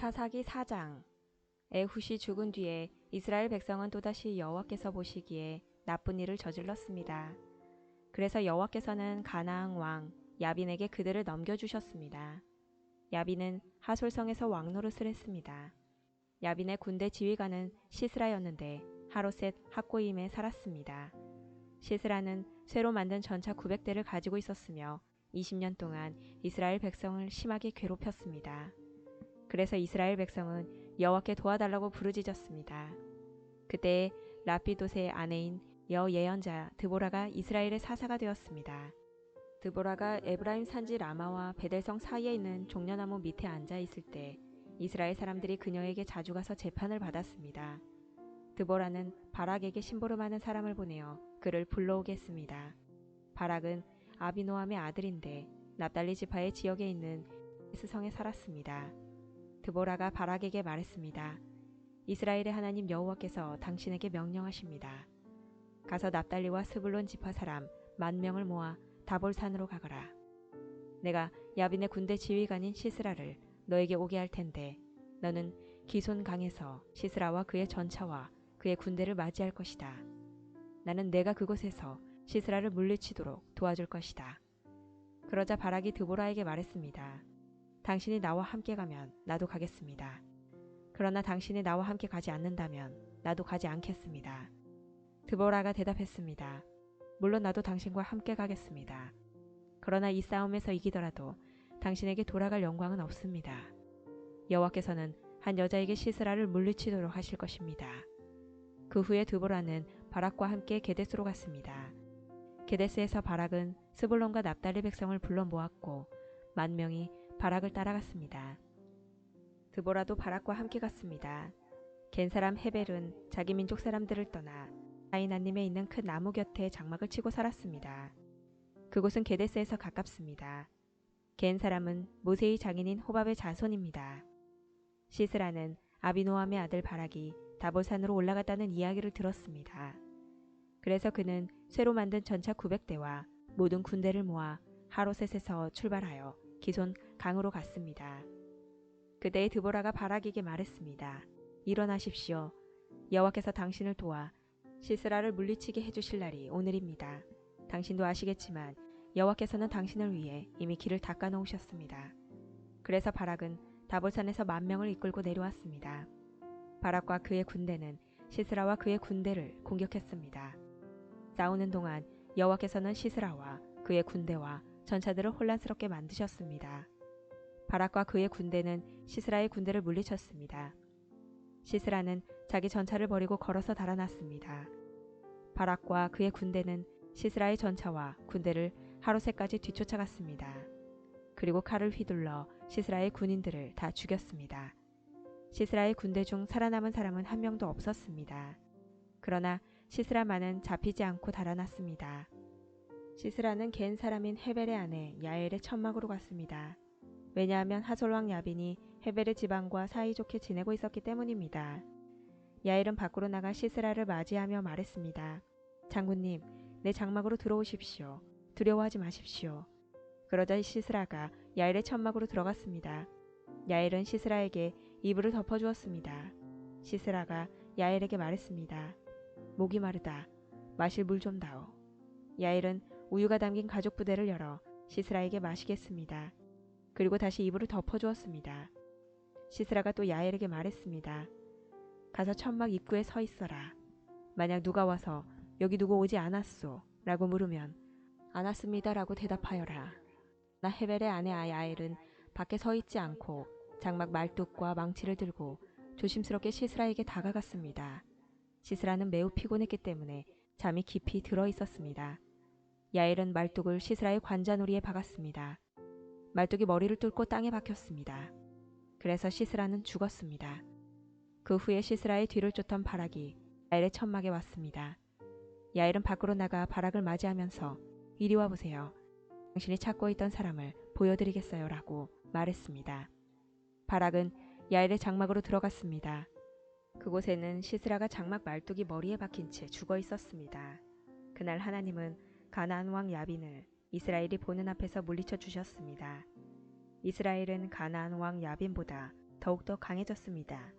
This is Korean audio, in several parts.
사사기 4장. 에훗이 죽은 뒤에 이스라엘 백성은 또다시 여호와께서 보시기에 나쁜 일을 저질렀습니다. 그래서 여호와께서는 가나안 왕 야빈에게 그들을 넘겨주셨습니다. 야빈은 하솔성에서 왕노릇을 했습니다. 야빈의 군대 지휘관은 시스라였는데 하로셋 학고임에 살았습니다. 시스라는 쇠로 만든 전차 900대를 가지고 있었으며 20년 동안 이스라엘 백성을 심하게 괴롭혔습니다. 그래서 이스라엘 백성은 여호와께 도와달라고 부르짖었습니다. 그때 라피돗의 아내인 여예언자 드보라가 이스라엘의 사사가 되었습니다. 드보라가 에브라임 산지 라마와 베델성 사이에 있는 종려나무 밑에 앉아 있을 때 이스라엘 사람들이 그녀에게 자주 가서 재판을 받았습니다. 드보라는 바락에게 심부름하는 사람을 보내어 그를 불러오게 했습니다. 바락은 아비노함의 아들인데 납달리 지파의 지역에 있는 스성에 살았습니다. 드보라가 바락에게 말했습니다. 이스라엘의 하나님 여호와께서 당신에게 명령하십니다. 가서 납달리와 스불론 지파 사람 10,000명을 모아 다볼산으로 가거라. 내가 야빈의 군대 지휘관인 시스라를 너에게 오게 할 텐데 너는 기손 강에서 시스라와 그의 전차와 그의 군대를 맞이할 것이다. 나는 내가 그곳에서 시스라를 물리치도록 도와줄 것이다. 그러자 바락이 드보라에게 말했습니다. 당신이 나와 함께 가면 나도 가겠습니다. 그러나 당신이 나와 함께 가지 않는다면 나도 가지 않겠습니다. 드보라가 대답했습니다. 물론 나도 당신과 함께 가겠습니다. 그러나 이 싸움에서 이기더라도 당신에게 돌아갈 영광은 없습니다. 여호와께서는 한 여자에게 시스라를 물리치도록 하실 것입니다. 그 후에 드보라는 바락과 함께 게데스로 갔습니다. 게데스에서 바락은 스불론과 납달리 백성을 불러 모았고 10,000명이 바락을 따라갔습니다. 드보라도 바락과 함께 갔습니다. 겐 사람 헤벨은 자기 민족 사람들을 떠나 아이나님에 있는 큰 나무 곁에 장막을 치고 살았습니다. 그곳은 게데스에서 가깝습니다. 겐 사람은 모세의 장인인 호밥의 자손입니다. 시스라는 아비노함의 아들 바락이 다볼산으로 올라갔다는 이야기를 들었습니다. 그래서 그는 쇠로 만든 전차 900대와 모든 군대를 모아 하로셋에서 출발하여 기손 강으로 갔습니다. 그때 드보라가 바락에게 말했습니다. 일어나십시오. 여호와께서 당신을 도와 시스라를 물리치게 해주실 날이 오늘입니다. 당신도 아시겠지만 여호와께서는 당신을 위해 이미 길을 닦아 놓으셨습니다. 그래서 바락은 다볼산에서 10,000명을 이끌고 내려왔습니다. 바락과 그의 군대는 시스라와 그의 군대를 공격했습니다. 싸우는 동안 여호와께서는 시스라와 그의 군대와 전차들을 혼란스럽게 만드셨습니다. 바락과 그의 군대는 시스라의 군대를 물리쳤습니다. 시스라는 자기 전차를 버리고 걸어서 달아났습니다. 바락과 그의 군대는 시스라의 전차와 군대를 하루새까지 뒤쫓아갔습니다. 그리고 칼을 휘둘러 시스라의 군인들을 다 죽였습니다. 시스라의 군대 중 살아남은 사람은 한 명도 없었습니다. 그러나 시스라만은 잡히지 않고 달아났습니다. 시스라는 겐 사람인 헤벨의 아내 야엘의 천막으로 갔습니다. 왜냐하면 하솔왕 야빈이 헤벨의 지방과 사이좋게 지내고 있었기 때문입니다. 야엘은 밖으로 나가 시스라를 맞이하며 말했습니다. 장군님, 내 장막으로 들어오십시오. 두려워하지 마십시오. 그러자 시스라가 야엘의 천막으로 들어갔습니다. 야엘은 시스라에게 이불을 덮어주었습니다. 시스라가 야엘에게 말했습니다. 목이 마르다. 마실 물 좀 다오. 야엘은 우유가 담긴 가죽 부대를 열어 시스라에게 마시겠습니다. 그리고 다시 이불을 덮어주었습니다. 시스라가 또 야엘에게 말했습니다. 가서 천막 입구에 서 있어라. 만약 누가 와서 여기 누구 오지 않았소? 라고 물으면 안 왔습니다 라고 대답하여라. 나 헤벨의 아내 야엘은 밖에 서 있지 않고 장막 말뚝과 망치를 들고 조심스럽게 시스라에게 다가갔습니다. 시스라는 매우 피곤했기 때문에 잠이 깊이 들어 있었습니다. 야엘은 말뚝을 시스라의 관자놀이에 박았습니다. 말뚝이 머리를 뚫고 땅에 박혔습니다. 그래서 시스라는 죽었습니다. 그 후에 시스라의 뒤를 쫓던 바락이 야엘의 천막에 왔습니다. 야엘은 밖으로 나가 바락을 맞이하면서 이리 와보세요. 당신이 찾고 있던 사람을 보여드리겠어요 라고 말했습니다. 바락은 야엘의 장막으로 들어갔습니다. 그곳에는 시스라가 장막 말뚝이 머리에 박힌 채 죽어 있었습니다. 그날 하나님은 가나안 왕 야빈을 이스라엘이 보는 앞에서 물리쳐 주셨습니다. 이스라엘은 가나안 왕 야빈보다 더욱더 강해졌습니다.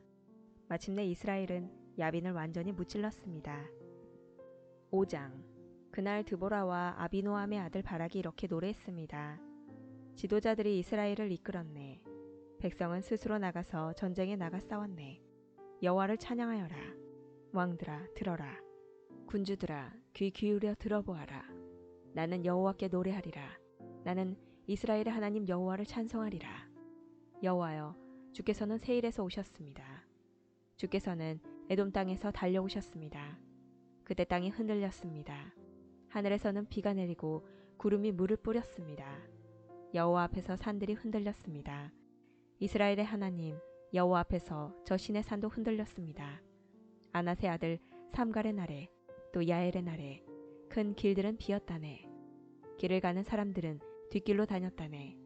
마침내 이스라엘은 야빈을 완전히 무찔렀습니다. 5장. 그날 드보라와 아비노함의 아들 바락이 이렇게 노래했습니다. 지도자들이 이스라엘을 이끌었네. 백성은 스스로 나가서 전쟁에 나가 싸웠네. 여호와를 찬양하여라. 왕들아 들어라. 군주들아 귀 기울여 들어보아라. 나는 여호와께 노래하리라. 나는 이스라엘의 하나님 여호와를 찬송하리라. 여호와여, 주께서는 세일에서 오셨습니다. 주께서는 에돔 땅에서 달려오셨습니다. 그때 땅이 흔들렸습니다. 하늘에서는 비가 내리고 구름이 물을 뿌렸습니다. 여호와 앞에서 산들이 흔들렸습니다. 이스라엘의 하나님 여호와 앞에서 저 신의 산도 흔들렸습니다. 아낫의 아들 삼갈의 날에 또 야엘의 날에 큰 길들은 비었다네. 길을 가는 사람들은 뒷길로 다녔다네.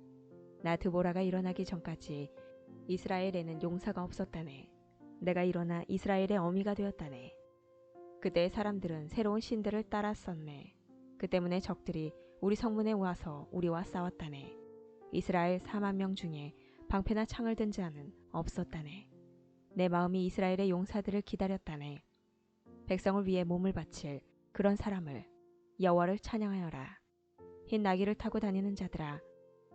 나 드보라가 일어나기 전까지 이스라엘에는 용사가 없었다네. 내가 일어나 이스라엘의 어미가 되었다네. 그때 사람들은 새로운 신들을 따랐었네. 그 때문에 적들이 우리 성문에 와서 우리와 싸웠다네. 이스라엘 4만 명 중에 방패나 창을 든 자는 없었다네. 내 마음이 이스라엘의 용사들을 기다렸다네. 백성을 위해 몸을 바칠 그런 사람을, 여호와를 찬양하여라. 흰 나귀를 타고 다니는 자들아,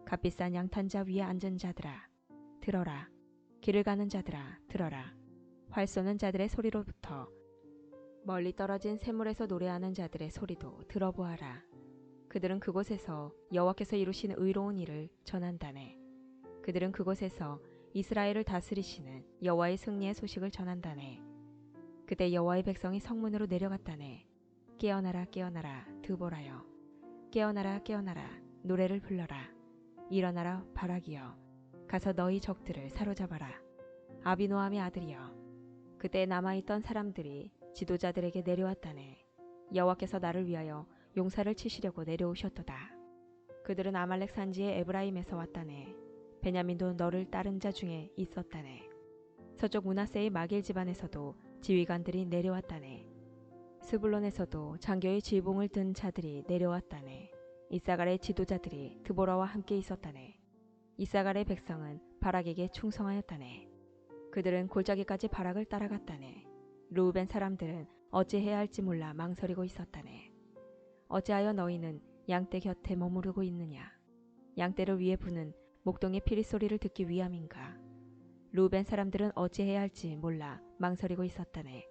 값비싼 양탄자 위에 앉은 자들아, 들어라. 길을 가는 자들아, 들어라. 활 쏘는 자들의 소리로부터 멀리 떨어진 샘물에서 노래하는 자들의 소리도 들어보아라. 그들은 그곳에서 여호와께서 이루신 의로운 일을 전한다네. 그들은 그곳에서 이스라엘을 다스리시는 여호와의 승리의 소식을 전한다네. 그때 여호와의 백성이 성문으로 내려갔다네. 깨어나라 깨어나라 드보라여. 깨어나라 깨어나라 노래를 불러라. 일어나라 바락이여. 가서 너희 적들을 사로잡아라. 아비노함의 아들이여. 그때 남아있던 사람들이 지도자들에게 내려왔다네. 여호와께서 나를 위하여 용사를 치시려고 내려오셨도다. 그들은 아말렉 산지의 에브라임에서 왔다네. 베냐민도 너를 따른 자 중에 있었다네. 서쪽 므낫세의 마길 집안에서도 지휘관들이 내려왔다네. 스불론에서도 장교의 지붕을 든 자들이 내려왔다네. 이사갈의 지도자들이 드보라와 함께 있었다네. 이사갈의 백성은 바락에게 충성하였다네. 그들은 골짜기까지 바락을 따라갔다네. 르우벤 사람들은 어찌해야 할지 몰라 망설이고 있었다네. 어찌하여 너희는 양떼 곁에 머무르고 있느냐. 양떼를 위해 부는 목동의 피리 소리를 듣기 위함인가. 르우벤 사람들은 어찌해야 할지 몰라 망설이고 있었다네.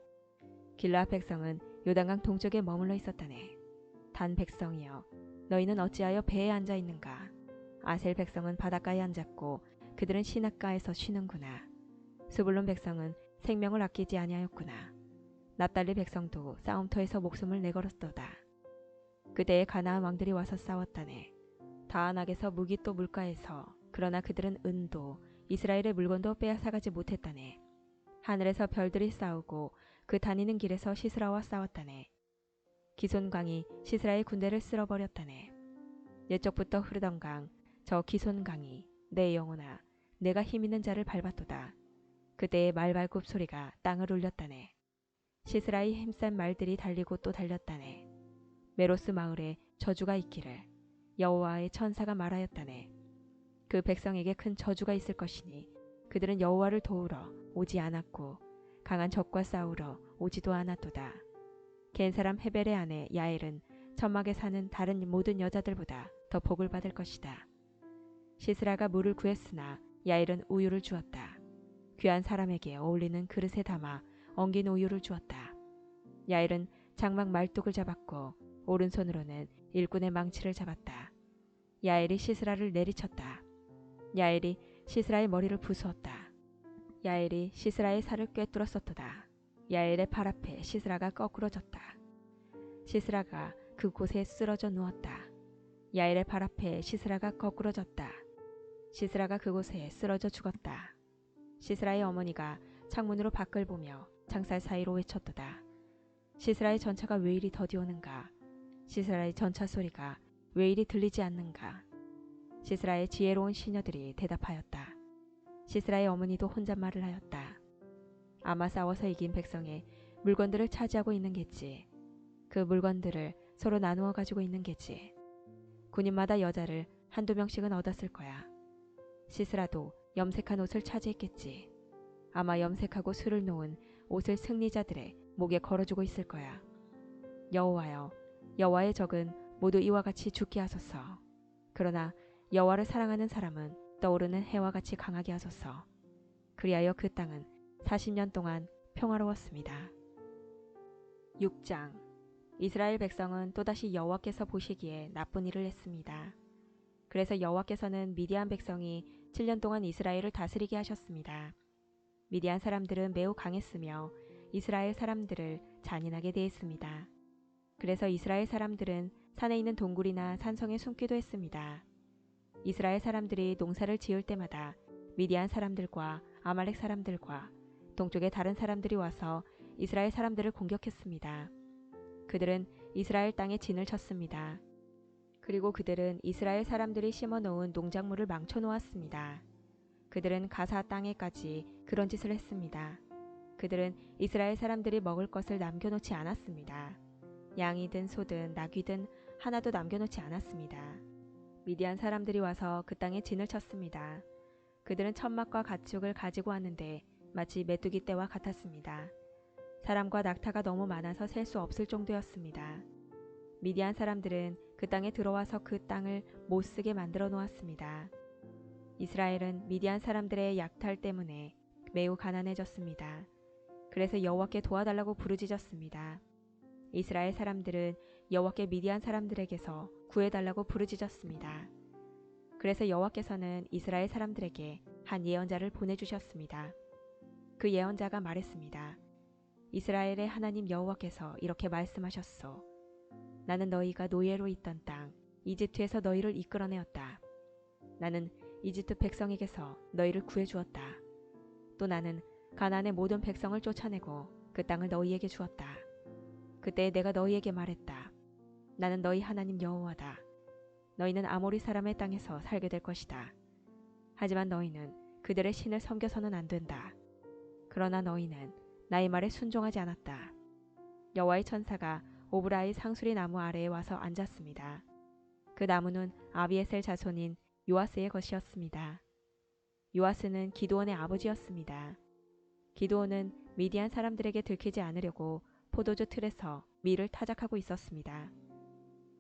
길라 백성은 요단강 동쪽에 머물러 있었다네. 단 백성이여, 너희는 어찌하여 배에 앉아 있는가. 아셀 백성은 바닷가에 앉았고 그들은 시냇가에서 쉬는구나. 스불론 백성은 생명을 아끼지 아니하였구나. 납달리 백성도 싸움터에서 목숨을 내걸었도다. 그때에 가나안 왕들이 와서 싸웠다네. 다안악에서 무기 또 물가에서. 그러나 그들은 은도 이스라엘의 물건도 빼앗아가지 못했다네. 하늘에서 별들이 싸우고 그 다니는 길에서 시스라와 싸웠다네. 기손강이 시스라의 군대를 쓸어버렸다네. 옛적부터 흐르던 강, 저 기손강이 내 영혼아, 내가 힘있는 자를 밟았도다. 그때의 말발굽 소리가 땅을 울렸다네. 시스라의 힘센 말들이 달리고 또 달렸다네. 메로스 마을에 저주가 있기를 여호와의 천사가 말하였다네. 그 백성에게 큰 저주가 있을 것이니 그들은 여호와를 도우러 오지 않았고 강한 적과 싸우러 오지도 않았도다. 겐 사람 헤벨의 아내 야엘은 천막에 사는 다른 모든 여자들보다 더 복을 받을 것이다. 시스라가 물을 구했으나 야엘은 우유를 주었다. 귀한 사람에게 어울리는 그릇에 담아 엉긴 우유를 주었다. 야엘은 장막 말뚝을 잡았고 오른손으로는 일꾼의 망치를 잡았다. 야엘이 시스라를 내리쳤다. 야엘이 시스라의 머리를 부수었다. 야엘이 시스라의 살을 꿰뚫었었도다. 야엘의 팔 앞에 시스라가 거꾸러졌다. 시스라가 그곳에 쓰러져 누웠다. 야엘의 발 앞에 시스라가 거꾸러졌다. 시스라가 그곳에 쓰러져 죽었다. 시스라의 어머니가 창문으로 밖을 보며 창살 사이로 외쳤도다. 시스라의 전차가 왜 이리 더디오는가. 시스라의 전차 소리가 왜 이리 들리지 않는가. 시스라의 지혜로운 시녀들이 대답하였다. 시스라의 어머니도 혼잣말을 하였다. 아마 싸워서 이긴 백성의 물건들을 차지하고 있는 게지. 그 물건들을 서로 나누어 가지고 있는 게지. 군인마다 여자를 한두 명씩은 얻었을 거야. 시스라도 염색한 옷을 차지했겠지. 아마 염색하고 술을 놓은 옷을 승리자들의 목에 걸어주고 있을 거야. 여호와여, 여호와의 적은 모두 이와 같이 죽게 하소서. 그러나 여호와를 사랑하는 사람은 떠오르는 해와 같이 강하게 하소서. 그리하여 그 땅은 40년 동안 평화로웠습니다. 6장. 이스라엘 백성은 또다시 여호와께서 보시기에 나쁜 일을 했습니다. 그래서 여호와께서는 미디안 백성이 7년 동안 이스라엘을 다스리게 하셨습니다. 미디안 사람들은 매우 강했으며 이스라엘 사람들을 잔인하게 대했습니다. 그래서 이스라엘 사람들은 산에 있는 동굴이나 산성에 숨기도 했습니다. 이스라엘 사람들이 농사를 지을 때마다 미디안 사람들과 아말렉 사람들과 동쪽의 다른 사람들이 와서 이스라엘 사람들을 공격했습니다. 그들은 이스라엘 땅에 진을 쳤습니다. 그리고 그들은 이스라엘 사람들이 심어놓은 농작물을 망쳐놓았습니다. 그들은 가사 땅에까지 그런 짓을 했습니다. 그들은 이스라엘 사람들이 먹을 것을 남겨놓지 않았습니다. 양이든 소든 나귀든 하나도 남겨놓지 않았습니다. 미디안 사람들이 와서 그 땅에 진을 쳤습니다. 그들은 천막과 가축을 가지고 왔는데 마치 메뚜기 떼와 같았습니다. 사람과 낙타가 너무 많아서 셀 수 없을 정도였습니다. 미디안 사람들은 그 땅에 들어와서 그 땅을 못쓰게 만들어 놓았습니다. 이스라엘은 미디안 사람들의 약탈 때문에 매우 가난해졌습니다. 그래서 여호와께 도와달라고 부르짖었습니다. 이스라엘 사람들은 여호와께 미디안 사람들에게서 구해달라고 부르짖었습니다. 그래서 여호와께서는 이스라엘 사람들에게 한 예언자를 보내주셨습니다. 그 예언자가 말했습니다. 이스라엘의 하나님 여호와께서 이렇게 말씀하셨소. 나는 너희가 노예로 있던 땅 이집트에서 너희를 이끌어내었다. 나는 이집트 백성에게서 너희를 구해주었다. 또 나는 가나안의 모든 백성을 쫓아내고 그 땅을 너희에게 주었다. 그때 내가 너희에게 말했다. 나는 너희 하나님 여호와다. 너희는 아모리 사람의 땅에서 살게 될 것이다. 하지만 너희는 그들의 신을 섬겨서는 안 된다. 그러나 너희는 나의 말에 순종하지 않았다. 여호와의 천사가 오브라의 상수리 나무 아래에 와서 앉았습니다. 그 나무는 아비에셀 자손인 요아스의 것이었습니다. 요아스는 기드온의 아버지였습니다. 기드온은 미디안 사람들에게 들키지 않으려고 포도주 틀에서 밀을 타작하고 있었습니다.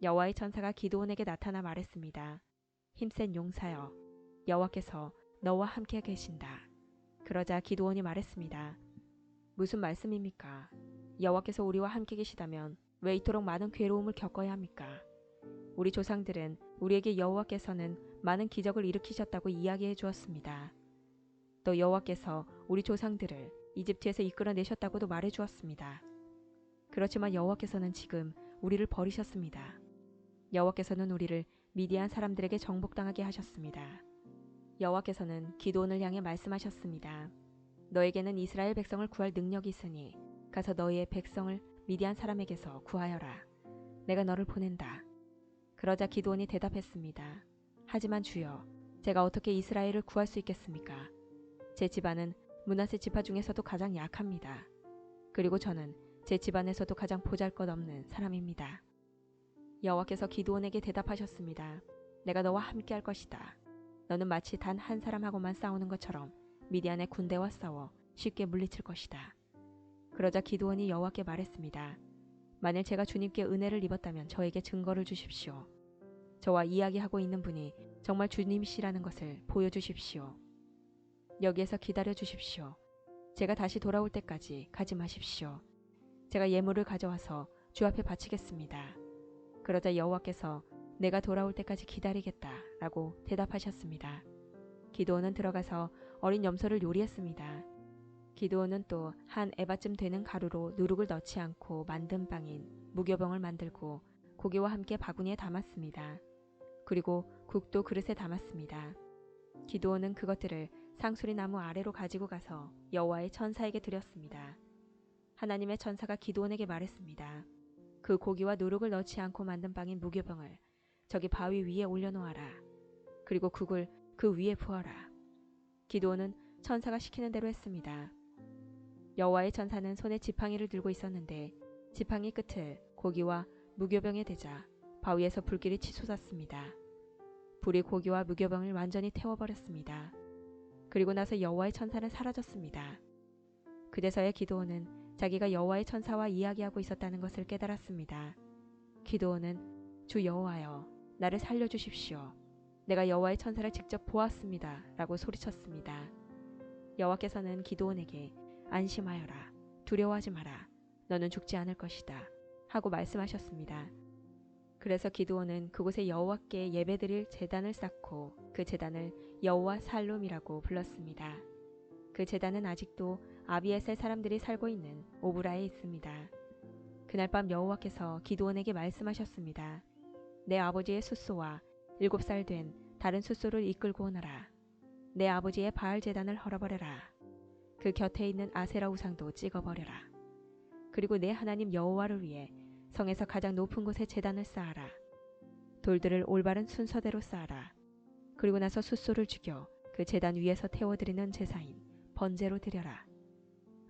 여호와의 천사가 기드온에게 나타나 말했습니다. 힘센 용사여, 여호와께서 너와 함께 계신다. 그러자 기드온이 말했습니다. 무슨 말씀입니까? 여호와께서 우리와 함께 계시다면 왜 이토록 많은 괴로움을 겪어야 합니까? 우리 조상들은 우리에게 여호와께서는 많은 기적을 일으키셨다고 이야기해 주었습니다. 또 여호와께서 우리 조상들을 이집트에서 이끌어내셨다고도 말해 주었습니다. 그렇지만 여호와께서는 지금 우리를 버리셨습니다. 여호와께서는 우리를 미디안 사람들에게 정복당하게 하셨습니다. 여호와께서는 기드온을 향해 말씀하셨습니다. 너에게는 이스라엘 백성을 구할 능력이 있으니 가서 너희의 백성을 미디안 사람에게서 구하여라. 내가 너를 보낸다. 그러자 기드온이 대답했습니다. 하지만 주여, 제가 어떻게 이스라엘을 구할 수 있겠습니까? 제 집안은 므낫세 지파 중에서도 가장 약합니다. 그리고 저는 제 집안에서도 가장 보잘것없는 사람입니다. 여호와께서 기드온에게 대답하셨습니다. 내가 너와 함께 할 것이다. 너는 마치 단 한 사람하고만 싸우는 것처럼 미디안의 군대와 싸워 쉽게 물리칠 것이다. 그러자 기드온이 여호와께 말했습니다. 만일 제가 주님께 은혜를 입었다면 저에게 증거를 주십시오. 저와 이야기하고 있는 분이 정말 주님이시라는 것을 보여주십시오. 여기에서 기다려 주십시오. 제가 다시 돌아올 때까지 가지 마십시오. 제가 예물을 가져와서 주 앞에 바치겠습니다. 그러자 여호와께서 내가 돌아올 때까지 기다리겠다 라고 대답하셨습니다. 기드온은 들어가서 어린 염소를 요리했습니다. 기드온은 또 한 에바쯤 되는 가루로 누룩을 넣지 않고 만든 빵인 무교병을 만들고 고기와 함께 바구니에 담았습니다. 그리고 국도 그릇에 담았습니다. 기드온은 그것들을 상수리 나무 아래로 가지고 가서 여호와의 천사에게 드렸습니다. 하나님의 천사가 기드온에게 말했습니다. 그 고기와 누룩을 넣지 않고 만든 빵인 무교병을 저기 바위 위에 올려놓아라. 그리고 국을 그 위에 부어라. 기드온은 천사가 시키는 대로 했습니다. 여호와의 천사는 손에 지팡이를 들고 있었는데 지팡이 끝을 고기와 무교병에 대자 바위에서 불길이 치솟았습니다. 불이 고기와 무교병을 완전히 태워버렸습니다. 그리고 나서 여호와의 천사는 사라졌습니다. 그제서야 기드온은 자기가 여호와의 천사와 이야기하고 있었다는 것을 깨달았습니다. 기드온은 주 여호와여, 나를 살려주십시오. 내가 여호와의 천사를 직접 보았습니다. 라고 소리쳤습니다. 여호와께서는 기드온에게 안심하여라. 두려워하지 마라. 너는 죽지 않을 것이다. 하고 말씀하셨습니다. 그래서 기드온은 그곳에 여호와께 예배드릴 제단을 쌓고 그 제단을 여호와 살룸이라고 불렀습니다. 그 제단은 아직도 아비에셀 사람들이 살고 있는 오브라에 있습니다. 그날 밤 여호와께서 기드온에게 말씀하셨습니다. 내 아버지의 숫소와 7살 된 다른 숫소를 이끌고 오너라. 내 아버지의 바알 제단을 헐어버려라. 그 곁에 있는 아세라 우상도 찍어버려라. 그리고 내 하나님 여호와를 위해 성에서 가장 높은 곳에 제단을 쌓아라. 돌들을 올바른 순서대로 쌓아라. 그리고 나서 숫소를 죽여 그 제단 위에서 태워드리는 제사인 번제로 드려라.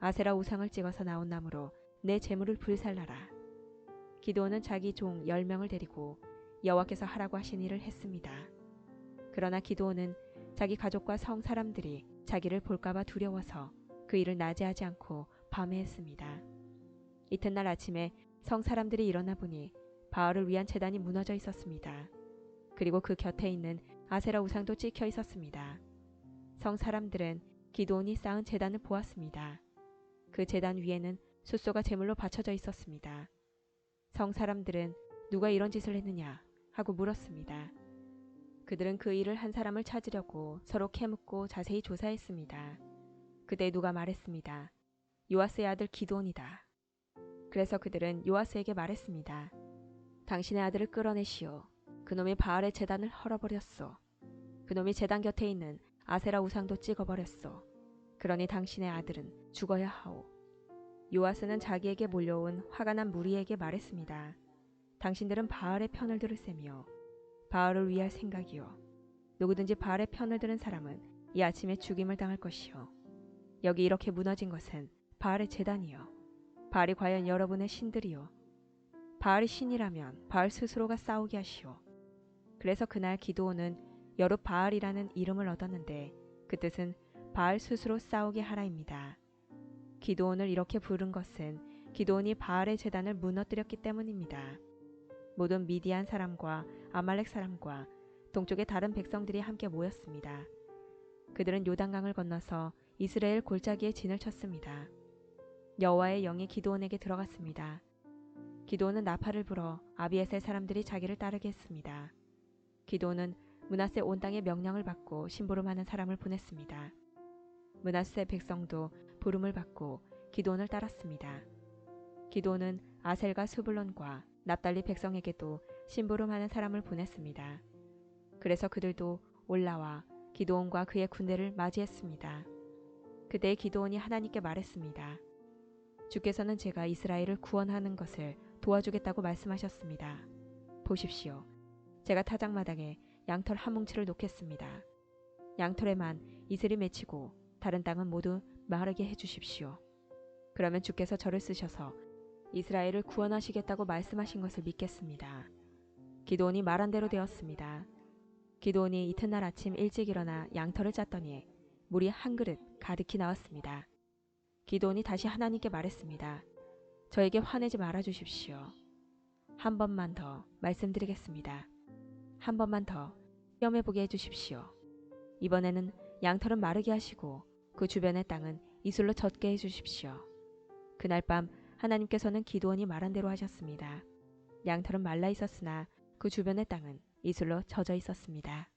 아세라 우상을 찍어서 나온 나무로 내 제물을 불살라라. 기드온은 자기 종 10명을 데리고 여호와께서 하라고 하신 일을 했습니다. 그러나 기드온은 자기 가족과 성 사람들이 자기를 볼까봐 두려워서 그 일을 낮에 하지 않고 밤에 했습니다. 이튿날 아침에 성 사람들이 일어나 보니 바알을 위한 제단이 무너져 있었습니다. 그리고 그 곁에 있는 아세라 우상도 찍혀 있었습니다. 성 사람들은 기드온이 쌓은 제단을 보았습니다. 그 제단 위에는 숫소가 제물로 받쳐져 있었습니다. 성 사람들은 누가 이런 짓을 했느냐 하고 물었습니다. 그들은 그 일을 한 사람을 찾으려고 서로 캐묻고 자세히 조사했습니다. 그때 누가 말했습니다. 요아스의 아들 기드온이다. 그래서 그들은 요아스에게 말했습니다. 당신의 아들을 끌어내시오. 그놈이 바알의 제단을 헐어버렸소. 그놈이 제단 곁에 있는 아세라 우상도 찍어버렸소. 그러니 당신의 아들은 죽어야 하오. 요아스는 자기에게 몰려온 화가 난 무리에게 말했습니다. 당신들은 바알의 편을 들으세며 바알을 위할 생각이요. 누구든지 바알의 편을 들은 사람은 이 아침에 죽임을 당할 것이요. 여기 이렇게 무너진 것은 바알의 제단이요. 바알이 과연 여러분의 신들이요. 바알이 신이라면 바알 스스로가 싸우게 하시오. 그래서 그날 기드온은 여룻바알이라는 이름을 얻었는데 그 뜻은 바알 스스로 싸우게 하라입니다. 기드온을 이렇게 부른 것은 기드온이 바알의 제단을 무너뜨렸기 때문입니다. 모든 미디안 사람과 아말렉 사람과 동쪽의 다른 백성들이 함께 모였습니다. 그들은 요단강을 건너서 이스라엘 골짜기에 진을 쳤습니다. 여호와의 영이 기드온에게 들어갔습니다. 기드온은 나팔을 불어 아비에셀 사람들이 자기를 따르게 했습니다. 기드온은 므낫세 온 땅의 명령을 받고 심부름하는 사람을 보냈습니다. 므낫세 백성도 부름을 받고 기드온을 따랐습니다. 기드온은 아셀과 스불론과 납달리 백성에게도 심부름하는 사람을 보냈습니다. 그래서 그들도 올라와 기드온과 그의 군대를 맞이했습니다. 그때 기드온이 하나님께 말했습니다. 주께서는 제가 이스라엘을 구원하는 것을 도와주겠다고 말씀하셨습니다. 보십시오. 제가 타작마당에 양털 한 뭉치를 놓겠습니다. 양털에만 이슬이 맺히고 다른 땅은 모두 마르게 해주십시오. 그러면 주께서 저를 쓰셔서 이스라엘을 구원하시겠다고 말씀하신 것을 믿겠습니다. 기드온이 말한 대로 되었습니다. 기드온이 이튿날 아침 일찍 일어나 양털을 짰더니 물이 한 그릇 가득히 나왔습니다. 기드온이 다시 하나님께 말했습니다. 저에게 화내지 말아 주십시오. 한 번만 더 말씀드리겠습니다. 한 번만 더 시험해 보게 해주십시오. 이번에는 양털은 마르게 하시고 그 주변의 땅은 이슬로 젖게 해주십시오. 그날 밤 하나님께서는 기드온이 말한 대로 하셨습니다. 양털은 말라 있었으나 그 주변의 땅은 이슬로 젖어 있었습니다.